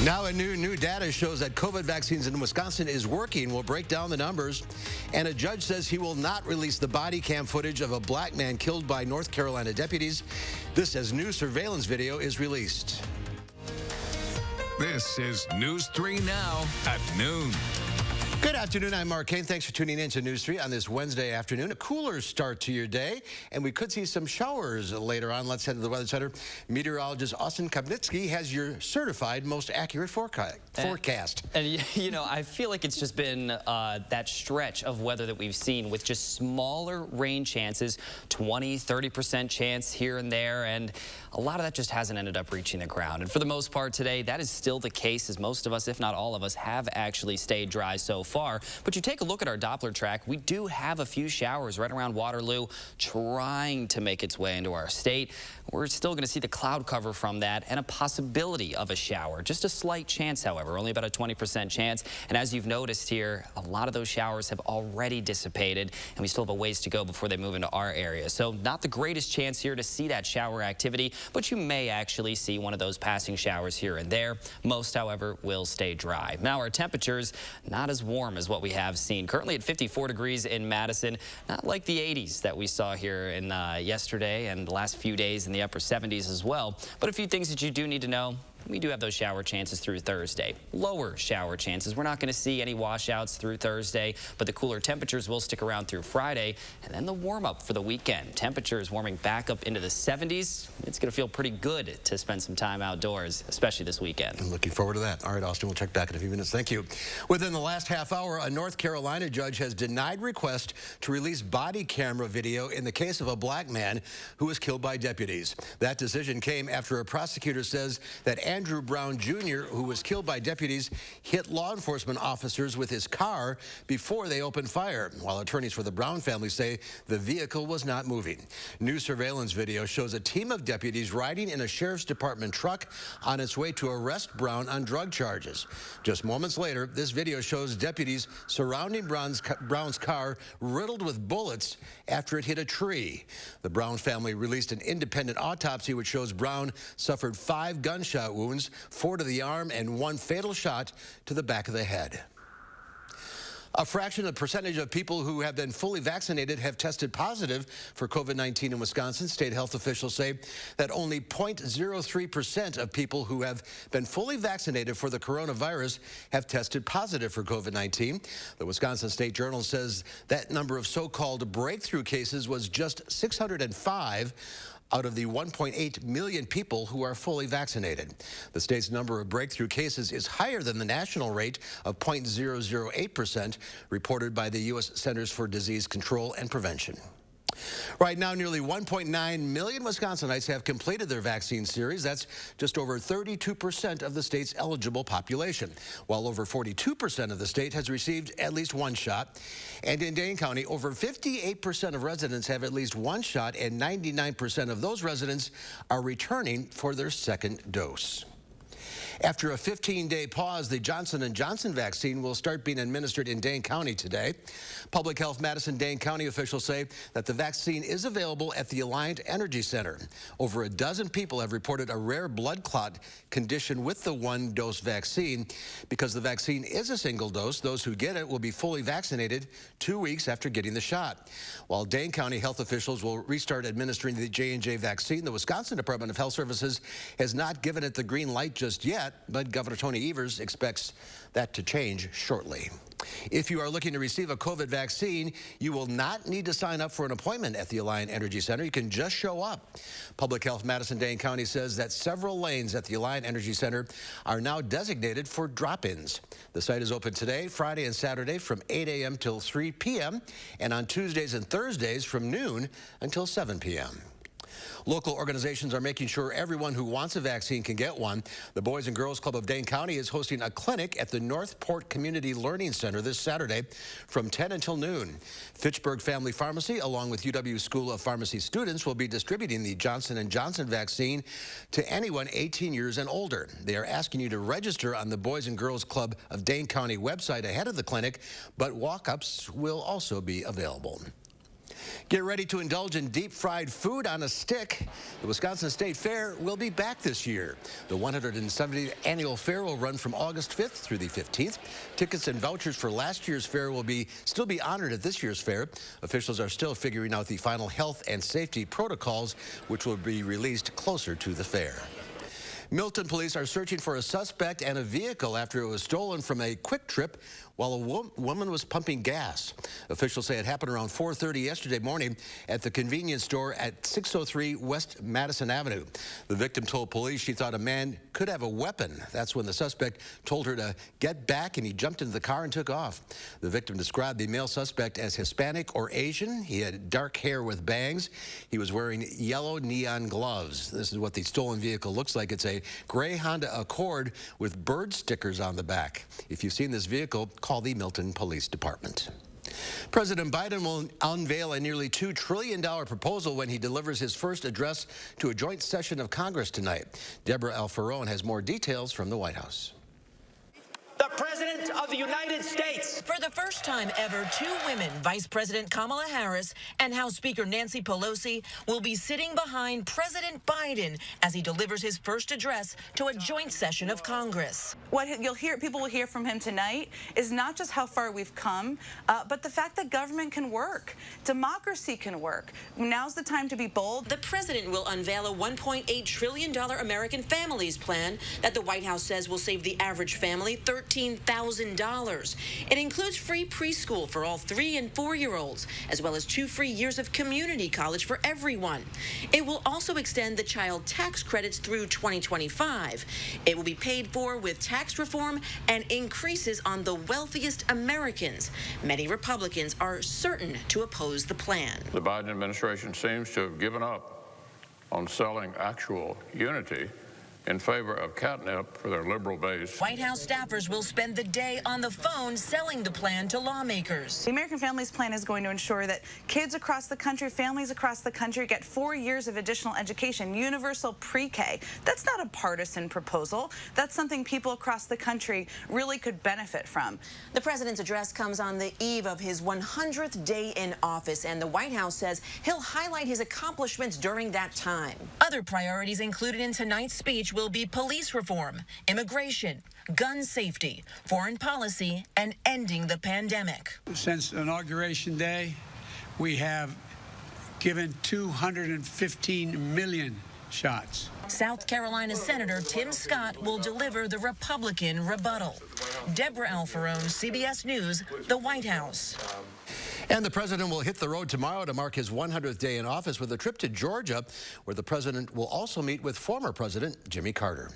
Now, new data shows that COVID vaccines in Wisconsin is working. We'll break down the numbers. And a judge says he will not release the body cam footage of a black man killed by North Carolina deputies. This as new surveillance video is released. This is News 3 Now at noon. Good afternoon. I'm Mark Kane. Thanks for tuning in to News 3 on this Wednesday afternoon. A cooler start to your day, and we could see some showers later on. Let's head to the Weather Center. Meteorologist Austin Kapnitsky has your certified most accurate forecast. And you know, I feel like it's just been that stretch of weather that we've seen with just smaller rain chances, 20, 30% chance here and there, and a lot of that just hasn't ended up reaching the ground. And for the most part today, that is still the case, as most of us, if not all of us, have actually stayed dry so far. But you take a look at our Doppler track, we do have a few showers right around Waterloo trying to make its way into our state. We're still going to see the cloud cover from that and a possibility of a shower. Just a slight chance, however, only about a 20% chance. And as you've noticed here, a lot of those showers have already dissipated, and we still have a ways to go before they move into our area. So not the greatest chance here to see that shower activity, but you may actually see one of those passing showers here and there. Most, however, will stay dry. Now, our temperatures not as warm as what we have seen. Currently at 54 degrees in Madison, not like the 80s that we saw here in yesterday and the last few days in the upper 70s as well. But a few things that you do need to know. We do have those shower chances through Thursday. Lower shower chances. We're not going to see any washouts through Thursday, but the cooler temperatures will stick around through Friday. And then the warm up for the weekend. Temperatures warming back up into the 70s. It's going to feel pretty good to spend some time outdoors, especially this weekend. I'm looking forward to that. All right, Austin, we'll check back in a few minutes. Thank you. Within the last half hour, a North Carolina judge has denied request to release body camera video in the case of a black man who was killed by deputies. That decision came after a prosecutor says that Andrew Brown Jr., who was killed by deputies, hit law enforcement officers with his car before they opened fire, while attorneys for the Brown family say the vehicle was not moving. New surveillance video shows a team of deputies riding in a sheriff's department truck on its way to arrest Brown on drug charges. Just moments later, this video shows deputies surrounding Brown's car riddled with bullets after it hit a tree. The Brown family released an independent autopsy which shows Brown suffered 5 gunshot wounds, 4 to the arm and 1 fatal shot to the back of the head. A fraction of the percentage of people who have been fully vaccinated have tested positive for COVID-19 in Wisconsin. State health officials say that only 0.03% of people who have been fully vaccinated for the coronavirus have tested positive for COVID-19. The Wisconsin State Journal says that number of so-called breakthrough cases was just 605 out of the 1.8 million people who are fully vaccinated. The state's number of breakthrough cases is higher than the national rate of 0.008% reported by the U.S. Centers for Disease Control and Prevention. Right now, nearly 1.9 million Wisconsinites have completed their vaccine series. That's just over 32% of the state's eligible population, while over 42% of the state has received at least 1 shot. And in Dane County, over 58% of residents have at least 1 shot, and 99% of those residents are returning for their 2nd dose. After a 15-day pause, the Johnson & Johnson vaccine will start being administered in Dane County today. Public Health Madison-Dane County officials say that the vaccine is available at the Alliant Energy Center. Over a dozen people have reported a rare blood clot condition with the 1-dose vaccine. Because the vaccine is a single dose, those who get it will be fully vaccinated 2 weeks after getting the shot. While Dane County health officials will restart administering the J&J vaccine, the Wisconsin Department of Health Services has not given it the green light just yet, but Governor Tony Evers expects that to change shortly. If you are looking to receive a COVID vaccine, you will not need to sign up for an appointment at the Alliant Energy Center. You can just show up. Public Health Madison-Dane County says that several lanes at the Alliant Energy Center are now designated for drop-ins. The site is open today, Friday and Saturday from 8 a.m. till 3 p.m. and on Tuesdays and Thursdays from noon until 7 p.m. Local organizations are making sure everyone who wants a vaccine can get one. The Boys and Girls Club of Dane County is hosting a clinic at the Northport Community Learning Center this Saturday from 10 until noon. Fitchburg Family Pharmacy, along with UW School of Pharmacy students, will be distributing the Johnson & Johnson vaccine to anyone 18 years and older. They are asking you to register on the Boys and Girls Club of Dane County website ahead of the clinic, but walk-ups will also be available. Get ready to indulge in deep-fried food on a stick. The Wisconsin State Fair will be back this year. The 170th annual fair will run from August 5th through the 15th. Tickets and vouchers for last year's fair will still be honored at this year's fair. Officials are still figuring out the final health and safety protocols, which will be released closer to the fair. Milton police are searching for a suspect and a vehicle after it was stolen from a Quick Trip while a woman was pumping gas. Officials say it happened around 4:30 yesterday morning at the convenience store at 603 West Madison Avenue. The victim told police she thought a man could have a weapon. That's when the suspect told her to get back, and he jumped into the car and took off. The victim described the male suspect as Hispanic or Asian. He had dark hair with bangs. He was wearing yellow neon gloves. This is what the stolen vehicle looks like. It's a gray Honda Accord with bird stickers on the back. If you've seen this vehicle, call the Milton Police Department. President Biden will unveil a nearly $2 trillion proposal when he delivers his first address to a joint session of Congress tonight. Deborah Alfarone has more details from the White House. The President of the United States. For the first time ever, two women, Vice President Kamala Harris and House Speaker Nancy Pelosi, will be sitting behind President Biden as he delivers his first address to a joint session of Congress. What people will hear from him tonight is not just how far we've come, but the fact that government can work. Democracy can work. Now's the time to be bold. The president will unveil a $1.8 trillion American Families Plan that the White House says will save the average family $13,000. It includes free preschool for all 3- and 4-year-olds, as well as 2 free years of community college for everyone. It will also extend the child tax credits through 2025. It will be paid for with tax reform and increases on the wealthiest Americans. Many Republicans are certain to oppose the plan. The Biden administration seems to have given up on selling actual unity in favor of catnip for their liberal base. White House staffers will spend the day on the phone selling the plan to lawmakers. The American Families Plan is going to ensure that kids across the country, families across the country get 4 years of additional education, universal pre-K. That's not a partisan proposal. That's something people across the country really could benefit from. The president's address comes on the eve of his 100th day in office, and the White House says he'll highlight his accomplishments during that time. Other priorities included in tonight's speech will be police reform, immigration, gun safety, foreign policy, and ending the pandemic. Since Inauguration Day, we have given 215 million shots. South Carolina Senator Tim Scott will deliver the Republican rebuttal. Deborah Alfarone, CBS News, the White House. And the president will hit the road tomorrow to mark his 100th day in office with a trip to Georgia, where the president will also meet with former President Jimmy Carter.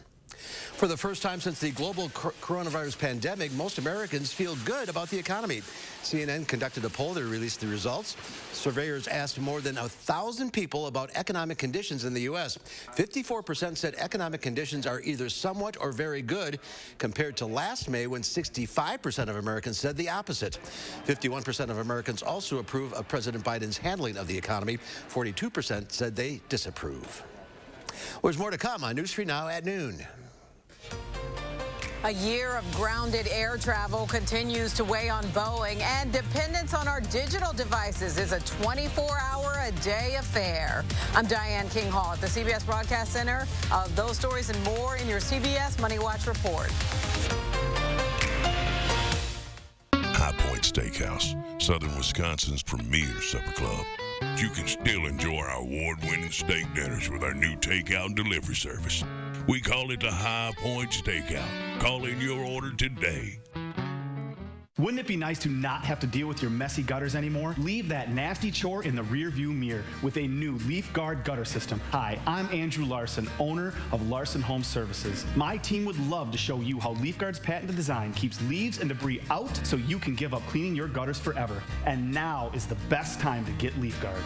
For the first time since the global coronavirus pandemic, most Americans feel good about the economy. CNN conducted a poll that released the results. Surveyors asked more than 1,000 people about economic conditions in the U.S. 54% said economic conditions are either somewhat or very good, compared to last May when 65% of Americans said the opposite. 51% of Americans also approve of President Biden's handling of the economy. 42% said they disapprove. Well, there's more to come on News 3 Now at noon. A year of grounded air travel continues to weigh on Boeing, and dependence on our digital devices is a 24-hour-a-day affair. I'm Diane King Hall at the CBS Broadcast Center. Those stories and more in your CBS Money Watch report. High Point Steakhouse, Southern Wisconsin's premier supper club. You can still enjoy our award-winning steak dinners with our new takeout and delivery service. We call it the High Point Steakout. Call in your order today. Wouldn't it be nice to not have to deal with your messy gutters anymore? Leave that nasty chore in the rearview mirror with a new Leaf Guard gutter system. Hi, I'm Andrew Larson, owner of Larson Home Services. My team would love to show you how Leaf Guard's patented design keeps leaves and debris out so you can give up cleaning your gutters forever. And now is the best time to get Leaf Guard.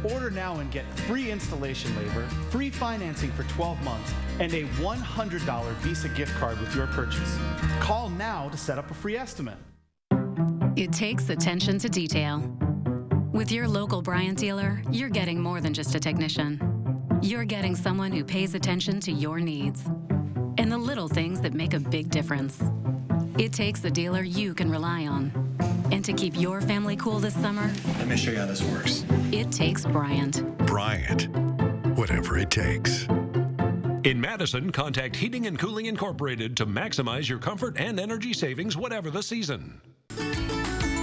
Order now and get free installation labor, free financing for 12 months, and a $100 Visa gift card with your purchase. Call now to set up a free estimate. It takes attention to detail. With your local Bryant dealer, you're getting more than just a technician. You're getting someone who pays attention to your needs and the little things that make a big difference. It takes a dealer you can rely on. And to keep your family cool this summer, let me show you how this works. it takes Bryant. Bryant, whatever it takes. In Madison, contact Heating and Cooling Incorporated to maximize your comfort and energy savings, whatever the season.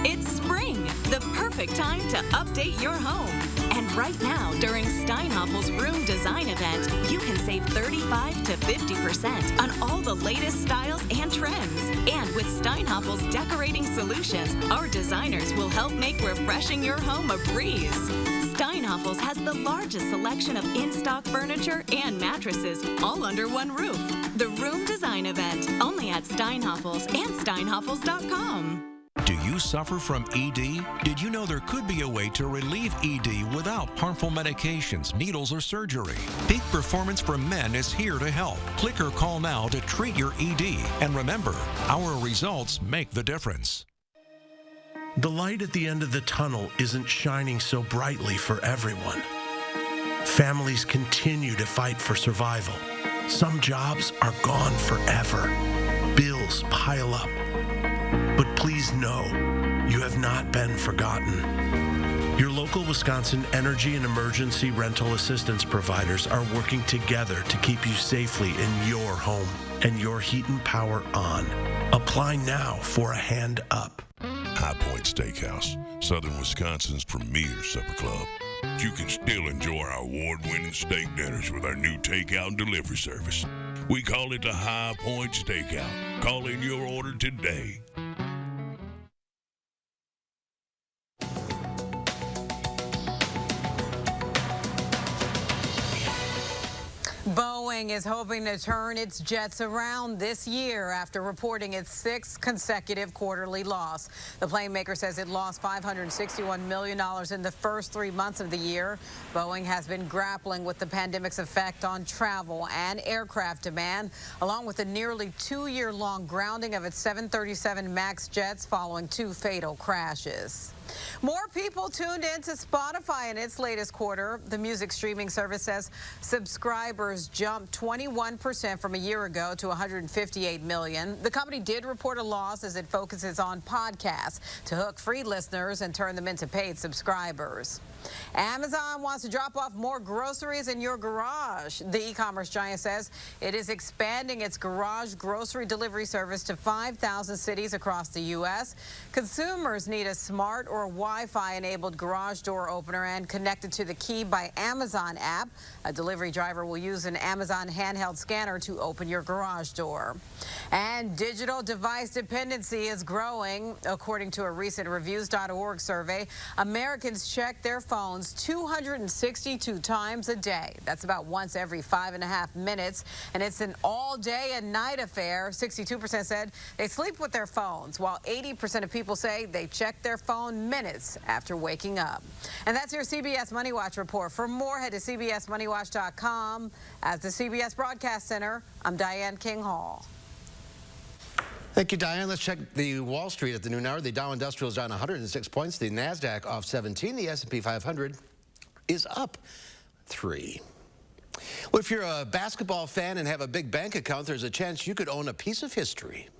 It's spring, the perfect time to update your home. And right now, during Steinhoffel's Room Design Event, you can save 35 to 50% on all the latest styles and trends. And with Steinhoffel's Decorating Solutions, our designers will help make refreshing your home a breeze. Steinhoffel's has the largest selection of in-stock furniture and mattresses, all under one roof. The Room Design Event, only at Steinhoffel's and steinhoffels.com. Do you suffer from ED? Did you know there could be a way to relieve ED without harmful medications, needles, or surgery? Peak Performance for Men is here to help. Click or call now to treat your ED. And remember, our results make the difference. The light at the end of the tunnel isn't shining so brightly for everyone. Families continue to fight for survival. Some jobs are gone forever. Bills pile up. But please know, you have not been forgotten. Your local Wisconsin energy and emergency rental assistance providers are working together to keep you safely in your home and your heat and power on. Apply now for a hand up. High Point Steakhouse, Southern Wisconsin's premier supper club. You can still enjoy our award-winning steak dinners with our new takeout and delivery service. We call it the High Point Steakout. Call in your order today. Boeing is hoping to turn its jets around this year after reporting its sixth consecutive quarterly loss. The plane maker says it lost $561 million in the first 3 months of the year. Boeing has been grappling with the pandemic's effect on travel and aircraft demand, along with the nearly 2-year-long grounding of its 737 MAX jets following 2 fatal crashes. More people tuned in to Spotify in its latest quarter. The music streaming service says subscribers jumped 21% from a year ago to 158 million. The company did report a loss as it focuses on podcasts to hook free listeners and turn them into paid subscribers. Amazon wants to drop off more groceries in your garage. The e-commerce giant says it is expanding its garage grocery delivery service to 5,000 cities across the U.S. Consumers need a smart or Wi-Fi enabled garage door opener and connected to the Key by Amazon app. A delivery driver will use an Amazon handheld scanner to open your garage door. And digital device dependency is growing. According to a recent Reviews.org survey, Americans check their phones 262 times a day. That's about once every 5.5 minutes. And it's an all day and night affair. 62% said they sleep with their phones, while 80% of people say they check their phone minutes after waking up. And that's your CBS Money Watch report. For more, head to CBSMoneyWatch.com. At the CBS Broadcast Center, I'm Diane King Hall. Thank you, Diane. Let's check the Wall Street at the noon hour. The Dow Industrial is down 106 points. The NASDAQ off 17. The S&P 500 is up 3. Well, if you're a basketball fan and have a big bank account, there's a chance you could own a piece of history.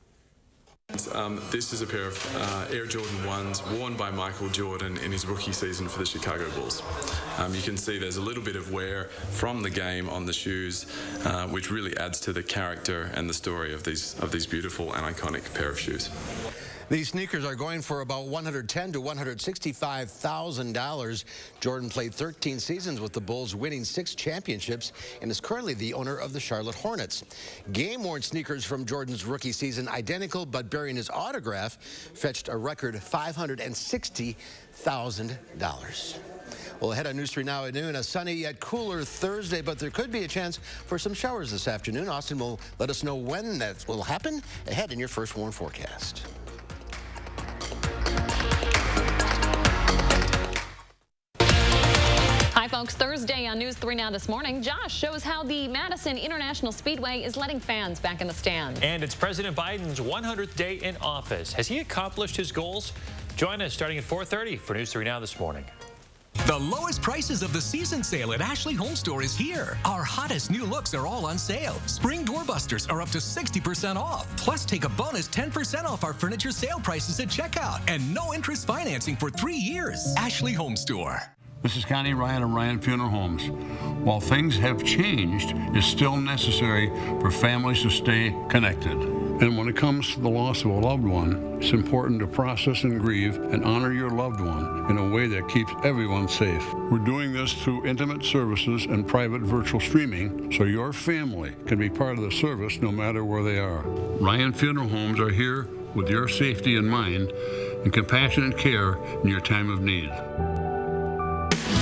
This is a pair of Air Jordan 1s worn by Michael Jordan in his rookie season for the Chicago Bulls. You can see there's a little bit of wear from the game on the shoes, which really adds to the character and the story of these beautiful and iconic pair of shoes. These sneakers are going for about $110,000 to $165,000. Jordan played 13 seasons with the Bulls, winning 6 championships, and is currently the owner of the Charlotte Hornets. Game-worn sneakers from Jordan's rookie season, identical but bearing his autograph, fetched a record $560,000. Well, ahead on News 3 Now at noon, a sunny yet cooler Thursday, but there could be a chance for some showers this afternoon. Austin will let us know when that will happen ahead in your first warn forecast. Hi, folks. Thursday on News 3 Now this morning, Josh shows how the Madison International Speedway is letting fans back in the stands. And it's President Biden's 100th day in office. Has he accomplished his goals? Join us starting at 4:30 for News 3 Now this morning. The lowest prices of the season sale at Ashley Home Store is here. Our hottest new looks are all on sale. Spring doorbusters are up to 60% off. Plus, take a bonus 10% off our furniture sale prices at checkout. And no interest financing for 3 years. Ashley Home Store. This is Connie Ryan of Ryan Funeral Homes. While things have changed, it's still necessary for families to stay connected. And when it comes to the loss of a loved one, it's important to process and grieve and honor your loved one in a way that keeps everyone safe. We're doing this through intimate services and private virtual streaming so your family can be part of the service no matter where they are. Ryan Funeral Homes are here with your safety in mind and compassionate care in your time of need.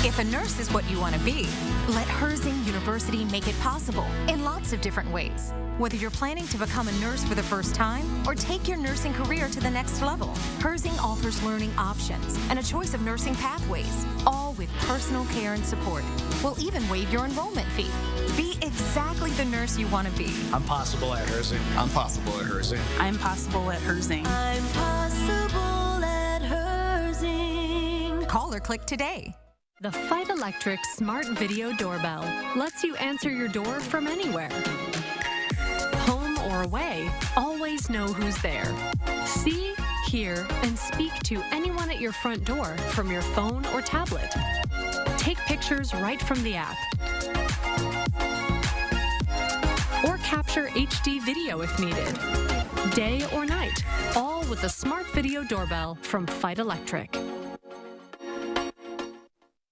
If a nurse is what you want to be, let Herzing University make it possible in lots of different ways. Whether you're planning to become a nurse for the first time or take your nursing career to the next level, Herzing offers learning options and a choice of nursing pathways, all with personal care and support. We'll even waive your enrollment fee. Be exactly the nurse you want to be. I'm possible at Herzing. I'm possible at Herzing. I'm possible at Herzing. I'm possible at Herzing. Call or click today. The Fight Electric Smart Video Doorbell lets you answer your door from anywhere. Home or away, always know who's there. See, hear, and speak to anyone at your front door from your phone or tablet. Take pictures right from the app. Or capture HD video if needed. Day or night, all with the Smart Video Doorbell from Fight Electric.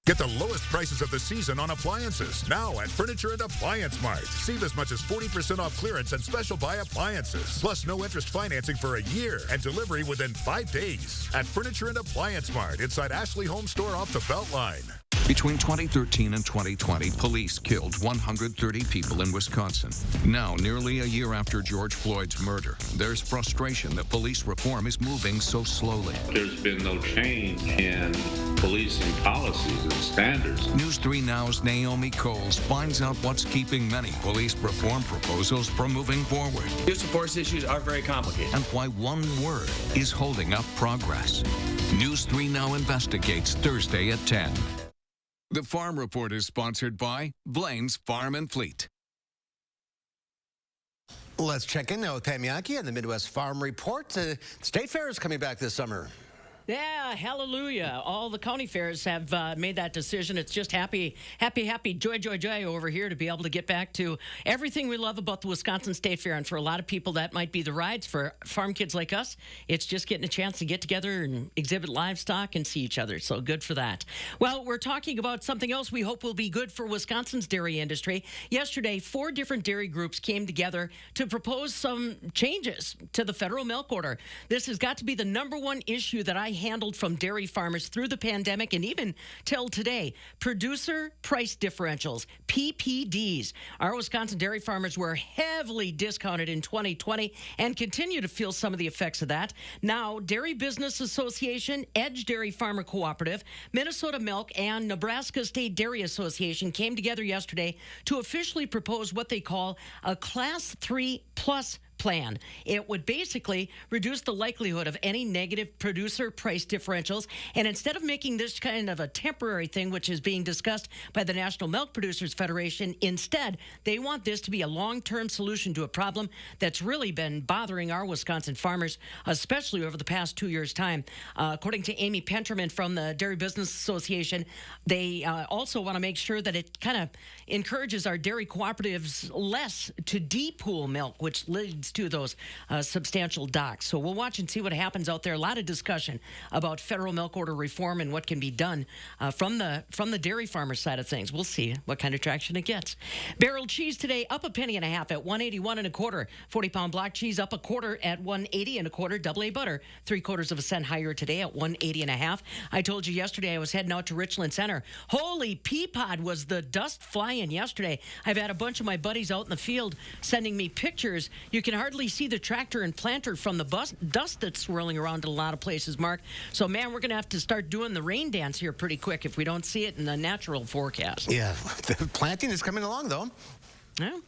Get the lowest prices of the season on appliances now at Furniture and Appliance Mart. Save as much as 40% off clearance and special buy appliances. Plus no interest financing for a year and delivery within 5 days. At Furniture and Appliance Mart inside Ashley Home Store off the Beltline. Between 2013 and 2020, police killed 130 people in Wisconsin. Now, nearly a year after George Floyd's murder, there's frustration that police reform is moving so slowly. There's been no change in policing policies and standards. News 3 Now's Naomi Coles finds out what's keeping many police reform proposals from moving forward. Use of force issues are very complicated. And why one word is holding up progress. News 3 Now investigates Thursday at 10. The Farm Report is sponsored by Blaine's Farm and Fleet. Let's check in now with Pam Yankee on the Midwest Farm Report. State Fair is coming back this summer. Yeah, hallelujah. All the county fairs have made that decision. It's just happy, joy over here to be able to get back to everything we love about the Wisconsin State Fair. And for a lot of people, that might be the rides. For farm kids like us, it's just getting a chance to get together and exhibit livestock and see each other. So good for that. Well, we're talking about something else we hope will be good for Wisconsin's dairy industry. Yesterday, 4 different dairy groups came together to propose some changes to the federal milk order. This has got to be the #1 issue that I handled from dairy farmers through the pandemic and even till today. Producer price differentials, PPDs. Our Wisconsin dairy farmers were heavily discounted in 2020 and continue to feel some of the effects of that. Now, Dairy Business Association, Edge Dairy Farmer Cooperative, Minnesota Milk, and Nebraska State Dairy Association came together yesterday to officially propose what they call a Class 3 Plus plan. It would basically reduce the likelihood of any negative producer price differentials, and instead of making this kind of a temporary thing, which is being discussed by the National Milk Producers Federation, instead they want this to be a long-term solution to a problem that's really been bothering our Wisconsin farmers, especially over the past 2 years' time. According to Amy Penterman from the Dairy Business Association, they also want to make sure that it kind of encourages our dairy cooperatives less to depool milk, which leads to those substantial docks. So we'll watch and see what happens out there. A lot of discussion about federal milk order reform and what can be done from the dairy farmer side of things. We'll see what kind of traction it gets. Barrel cheese today up 1.5 pennies at 181 1/4. 40-pound block cheese up 1/4 at 180 1/4. Double A butter 3/4 cent higher today at 180 1/2. I told you yesterday I was heading out to Richland Center. Holy peapod, was the dust flying yesterday. I've had a bunch of my buddies out in the field sending me pictures. You can hardly see the tractor and planter from the dust that's swirling around in a lot of places, Mark. So, man, we're going to have to start doing the rain dance here pretty quick if we don't see it in the natural forecast. Yeah, the planting is coming along, though.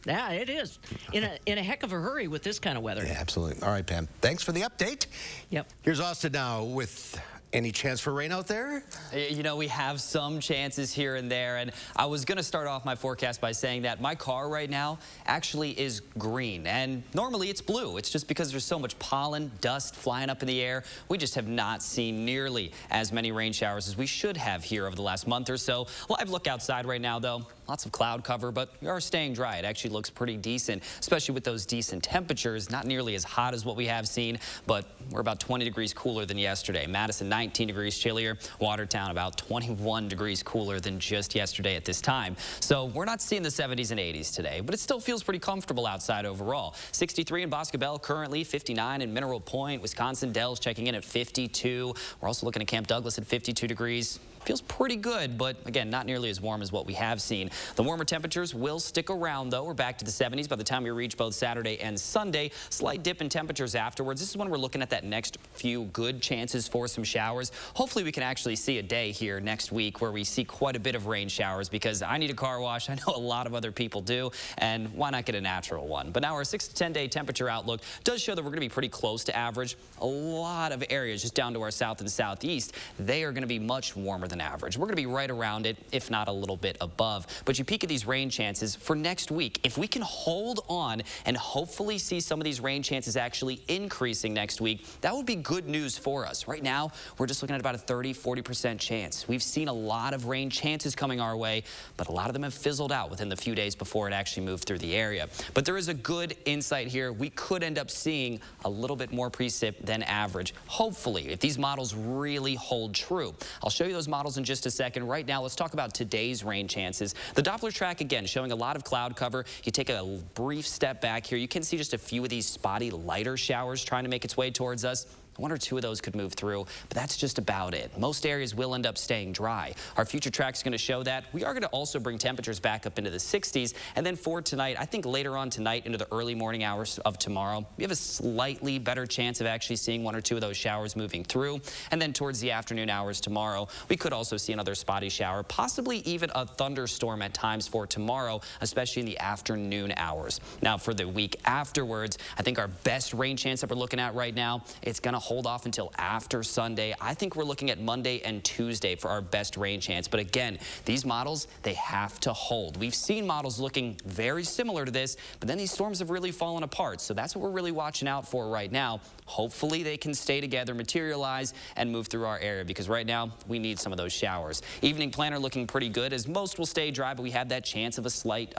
Yeah, it is. In a heck of a hurry with this kind of weather. Yeah, absolutely. All right, Pam. Thanks for the update. Yep. Here's Austin now with Any chance for rain out there? You know, we have some chances here and there, and I was going to start off my forecast by saying that my car right now actually is green, and normally it's blue. It's just because there's so much pollen, dust flying up in the air. We just have not seen nearly as many rain showers as we should have here over the last month or so. Live look outside right now, though. Lots of cloud cover, but we are staying dry. It actually looks pretty decent, especially with those decent temperatures. Not nearly as hot as what we have seen, but we're about 20 degrees cooler than yesterday. Madison, 19 degrees chillier. Watertown, about 21 degrees cooler than just yesterday at this time. So we're not seeing the 70s and 80s today, but it still feels pretty comfortable outside overall. 63 in Boscobel currently, 59 in Mineral Point. Wisconsin Dells checking in at 52. We're also looking at Camp Douglas at 52 degrees. Feels pretty good, but again, not nearly as warm as what we have seen. The warmer temperatures will stick around, though. We're back to the 70s by the time we reach both Saturday and Sunday. Slight dip in temperatures afterwards. This is when we're looking at that next few good chances for some showers. Hopefully, we can actually see a day here next week where we see quite a bit of rain showers, because I need a car wash. I know a lot of other people do, and why not get a natural one? But now our 6 to 10 day temperature outlook does show that we're going to be pretty close to average. A lot of areas just down to our south and southeast, they are going to be much warmer than average. We're going to be right around it, if not a little bit above. But you peek at these rain chances for next week. If we can hold on and hopefully see some of these rain chances actually increasing next week, that would be good news for us. Right now, we're just looking at about a 30–40% chance. We've seen a lot of rain chances coming our way, but a lot of them have fizzled out within the few days before it actually moved through the area. But there is a good insight here. We could end up seeing a little bit more precip than average, hopefully, if these models really hold true. I'll show you those models in just a second. Right now, let's talk about today's rain chances. The Doppler track, again, showing a lot of cloud cover. You take a brief step back here. You can see just a few of these spotty, lighter showers trying to make its way towards us. 1 or 2 of those could move through, but that's just about it. Most areas will end up staying dry. Our future track's going to show that. We are going to also bring temperatures back up into the 60s. And then for tonight, I think later on tonight into the early morning hours of tomorrow, we have a slightly better chance of actually seeing 1 or 2 of those showers moving through. And then towards the afternoon hours tomorrow, we could also see another spotty shower, possibly even a thunderstorm at times for tomorrow, especially in the afternoon hours. Now for the week afterwards, I think our best rain chance that we're looking at right now, it's going to hold off until after Sunday. I think we're looking at Monday and Tuesday for our best rain chance. But again, these models, they have to hold. We've seen models looking very similar to this, but then these storms have really fallen apart. So that's what we're really watching out for right now. Hopefully they can stay together, materialize, and move through our area, because right now we need some of those showers. Evening planner looking pretty good, as most will stay dry, but we have that chance of a slight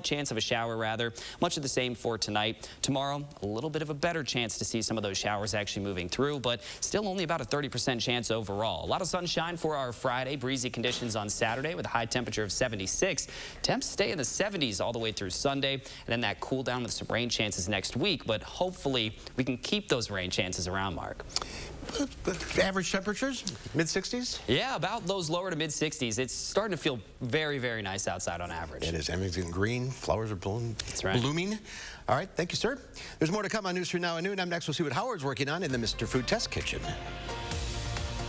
chance of a shower, rather. Much of the same for tonight. Tomorrow, a little bit of a better chance to see some of those showers actually moving through, but still only about a 30% chance overall. A lot of sunshine for our Friday. Breezy conditions on Saturday with a high temperature of 76. Temps stay in the 70s all the way through Sunday, and then that cool down with some rain chances next week, but hopefully we can keep those rain chances around, Mark. Average temperatures, mid-60s? Yeah, about those lower to mid-60s. It's starting to feel very, very nice outside on average. It is. Everything's getting green. Flowers are blooming. That's right. Blooming. All right. Thank you, sir. There's more to come on News 3 Now at noon. I'm next. We'll see what Howard's working on in the Mr. Food Test Kitchen.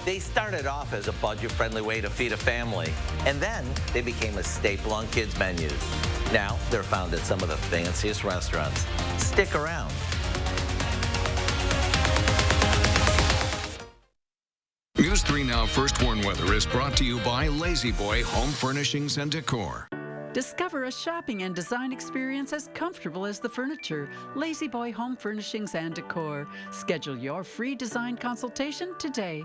They started off as a budget-friendly way to feed a family, and then they became a staple on kids' menus. Now they're found at some of the fanciest restaurants. Stick around. News 3 Now First Warn Weather is brought to you by Lazy Boy Home Furnishings and Decor. Discover a shopping and design experience as comfortable as the furniture. Lazy Boy Home Furnishings and Decor. Schedule your free design consultation today.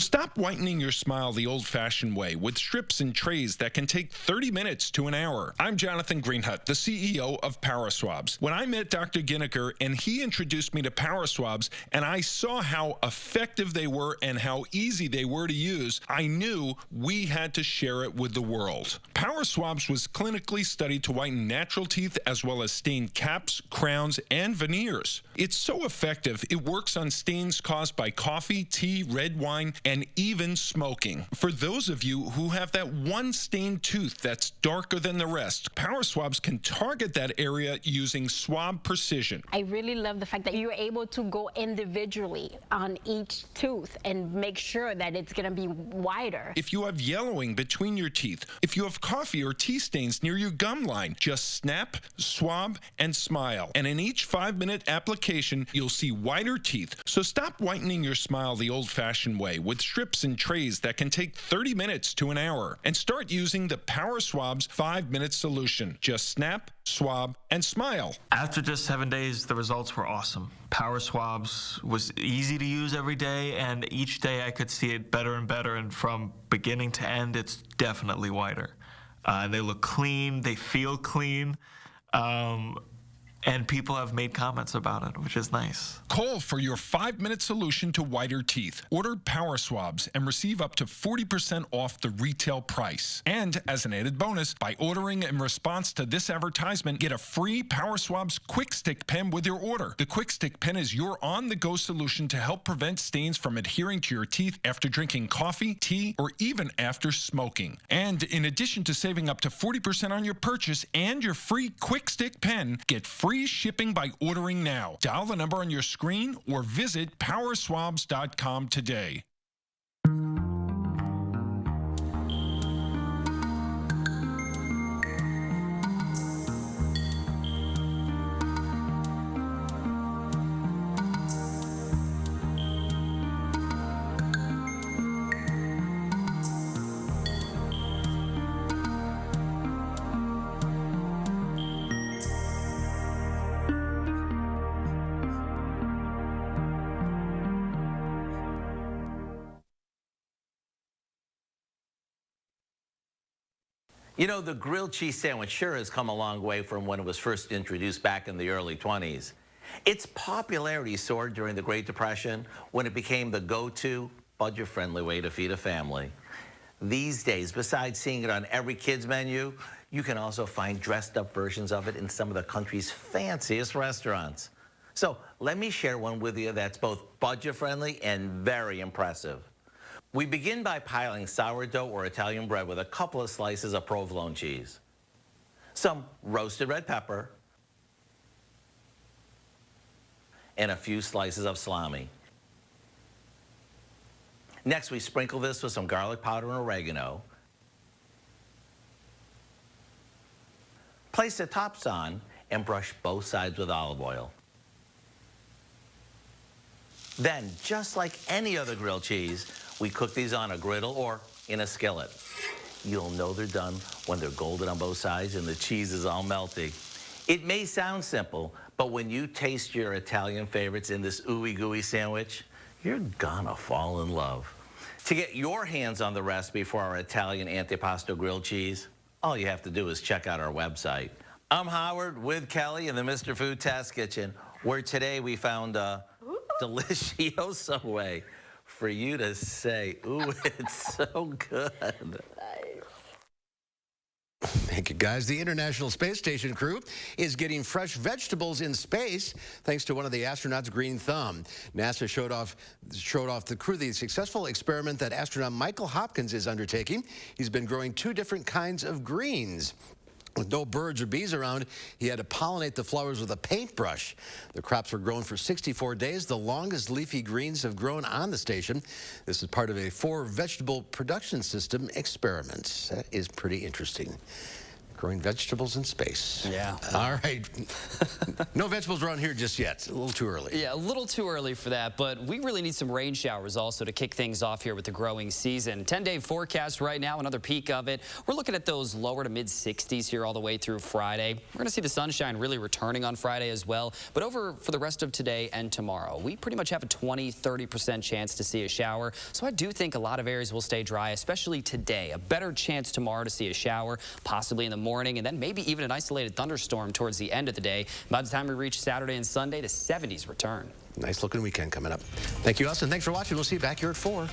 Stop whitening your smile the old-fashioned way with strips and trays that can take 30 minutes to an hour. I'm Jonathan Greenhut, the CEO of Power Swabs. When I met Dr. Ginniker and he introduced me to Power Swabs and I saw how effective they were and how easy they were to use, I knew we had to share it with the world. Power Swabs was clinically studied to whiten natural teeth as well as stain caps, crowns, and veneers. It's so effective, it works on stains caused by coffee, tea, red wine, and even smoking. For those of you who have that one stained tooth that's darker than the rest, Power Swabs can target that area using swab precision. I really love the fact that you're able to go individually on each tooth and make sure that it's going to be wider. If you have yellowing between your teeth, if you have coffee or tea stains near your gum line, just snap, swab, and smile. And in each 5-minute application, you'll see whiter teeth. So stop whitening your smile the old-fashioned way with with strips and trays that can take 30 minutes to an hour. And start using the Power Swab's 5-minute solution. Just snap, swab, and smile. After just 7 days, the results were awesome. Power Swabs was easy to use every day, and each day I could see it better and better, and from beginning to end, it's definitely whiter. They look clean, they feel clean, and people have made comments about it, which is nice. Call for your 5-minute solution to whiter teeth. Order Power Swabs and receive up to 40% off the retail price. And as an added bonus, by ordering in response to this advertisement, get a free Power Swabs Quick Stick pen with your order. The Quick Stick pen is your on-the-go solution to help prevent stains from adhering to your teeth after drinking coffee, tea, or even after smoking. And in addition to saving up to 40% on your purchase and your free Quick Stick pen, get free shipping by ordering now. Dial the number on your screen or visit powerswabs.com today. You know, the grilled cheese sandwich sure has come a long way from when it was first introduced back in the early 20s. Its popularity soared during the Great Depression when it became the go-to, budget-friendly way to feed a family. These days, besides seeing it on every kid's menu, you can also find dressed-up versions of it in some of the country's fanciest restaurants. So let me share one with you that's both budget-friendly and very impressive. We begin by piling sourdough or Italian bread with a couple of slices of provolone cheese, some roasted red pepper, and a few slices of salami. Next, we sprinkle this with some garlic powder and oregano. Place the tops on and brush both sides with olive oil. Then, just like any other grilled cheese, we cook these on a griddle or in a skillet. You'll know they're done when they're golden on both sides and the cheese is all melty. It may sound simple, but when you taste your Italian favorites in this ooey gooey sandwich, you're gonna fall in love. To get your hands on the recipe for our Italian antipasto grilled cheese, all you have to do is check out our website. I'm Howard with Kelly in the Mr. Food Test Kitchen, where today we found a delicioso way for you to say, ooh, it's so good. Thank you, guys. The International Space Station crew is getting fresh vegetables in space thanks to one of the astronauts' green thumb. NASA showed off the crew the successful experiment that astronaut Michael Hopkins is undertaking. He's been growing 2 different kinds of greens. With no birds or bees around, he had to pollinate the flowers with a paintbrush. The crops were grown for 64 days, the longest leafy greens have grown on the station. This is part of a 4-vegetable production system experiment. That is pretty interesting. Growing vegetables in space. Yeah. All right. No vegetables around here just yet. A little too early. Yeah, a little too early for that, but we really need some rain showers also to kick things off here with the growing season. 10-day forecast right now, another peak of it. We're looking at those lower to mid-60s here all the way through Friday. We're going to see the sunshine really returning on Friday as well, but over for the rest of today and tomorrow, we pretty much have a 20-30% chance to see a shower. So I do think a lot of areas will stay dry, especially today. A better chance tomorrow to see a shower, possibly in the morning, and then maybe even an isolated thunderstorm towards the end of the day. By the time we reach Saturday and Sunday, the 70s return. Nice looking weekend coming up. Thank you, Austin. Thanks for watching. We'll see you back here at 4.